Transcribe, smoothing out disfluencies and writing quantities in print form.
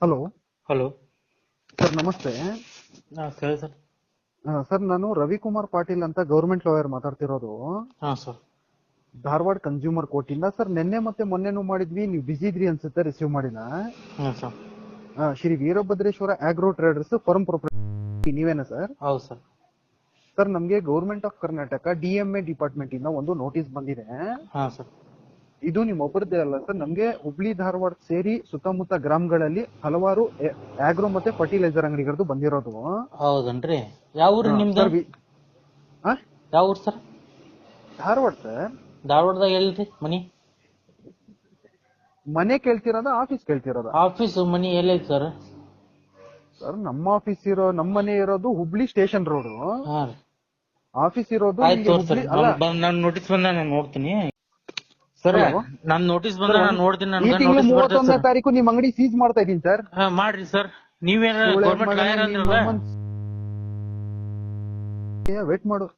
Hello hello. Sir, ನಮಸ್ತೆ. ಹೇಳಿ sir. Sir, ನಾನು ರವಿಕುಮಾರ್ ಪಾಟೀಲ್ ಅಂತ ಗೌರ್ಮೆಂಟ್ ಲಾಯರ್ ಮಾತಾಡ್ತಿರೋದು, ಹಾಂ ಸರ್. ಧಾರವಾಡ ಕನ್ಸ್ಯೂಮರ್ ಕೋರ್ಟ್ ಇಂದ. ಸರ್, ನಿನ್ನೆ ಮತ್ತೆ ಮೊನ್ನೆನೂ ಮಾಡಿದ್ವಿ, ನೀವು ಬಿಸಿ ಇದ್ರಿ ಅನ್ಸುತ್ತೆ, ರಿಸೀವ್ ಮಾಡಿಲ್ಲ. ಹಾಂ sir. Shri Veerabhadreshwara agro traders firm proprietor, ನೀವೇನಾ ಸರ್? ಹೌದು ಸರ್. ಸರ್, ನಮಗೆ government of Karnataka DMA department ಇಂದ ಒಂದು ನೋಟಿಸ್ ಬಂದಿದೆ. ಹಾಂ ಸರ್. ಇದು ನಿಮ್ಮ ಒಬ್ಬರದ್ದೇ ಅಲ್ಲ ಸರ್, ನಮಗೆ ಹುಬ್ಳಿ ಧಾರವಾಡ ಸೇರಿ ಸುತ್ತಮುತ್ತ ಗ್ರಾಮಗಳಲ್ಲಿ ಹಲವಾರು ಆಗ್ರೋ ಮತ್ತೆ ಫರ್ಟಿಲೈಸರ್ ಅಂಗಡಿಗಳದ್ದು ಬಂದಿರೋದು. ಹೌದನ್ರಿ. ಯಾವ ಊರು ನಿಮ್ದು? ಸರ್, ಯಾವ ಊರು ಸರ್? ಧಾರವಾಡ ಸರ್. ಧಾರವಾಡದಾಗ ಎಲ್ರಿ ಮನಿ? ಮನೆ ಕೇಳ್ತಿರೋದ, ಆಫೀಸ್ ಕೇಳ್ತಿರೋದ? ಆಫೀಸ್ ಮನಿ ಎಲ್ಲೈತಿ ಸರ್? ಸರ್, ನಮ್ಮ ಮನೆ ಇರೋದು ಹುಬ್ಳಿ ಸ್ಟೇಷನ್ ರೋಡ್. ಹಾಂ ರೀ. ಆಫೀಸ್ ಇರೋದು ಆಯ್ತು ನಿಮ್ಗೆ ಸರ್. ಹುಬ್ಳಿ ಅಲ್ಲ. ನಾನು ನೋಟಿಸ್ ಬಂದ ನಾನು ನೋಡ್ತೀನಿ ಸರ್. Hello? ನಾನು ನೋಟಿಸ್ ಬಂದ ನಾನು ನೋಡ್ತೀನಿ. ಈ ನನ್ಗೆ ತಿಂಗಳು ನೋಟಿಸ್ ಬರ್ತದೆ 31ನೇ ಸರ್. ತಾರೀಕು ನಿಮ್ ಅಂಗಡಿ ಸೀಸ್ ಮಾಡ್ತಾ ಇದೀನಿ ಸರ್. ಮಾಡ್ರಿ ಸರ್. ನೀವೇನ ಗೌರ್ಮೆಂಟ್ ಲಾಯರ್ ಅಂದ್ರಲ್ಲ? ವೇಟ್ ಮಾಡು.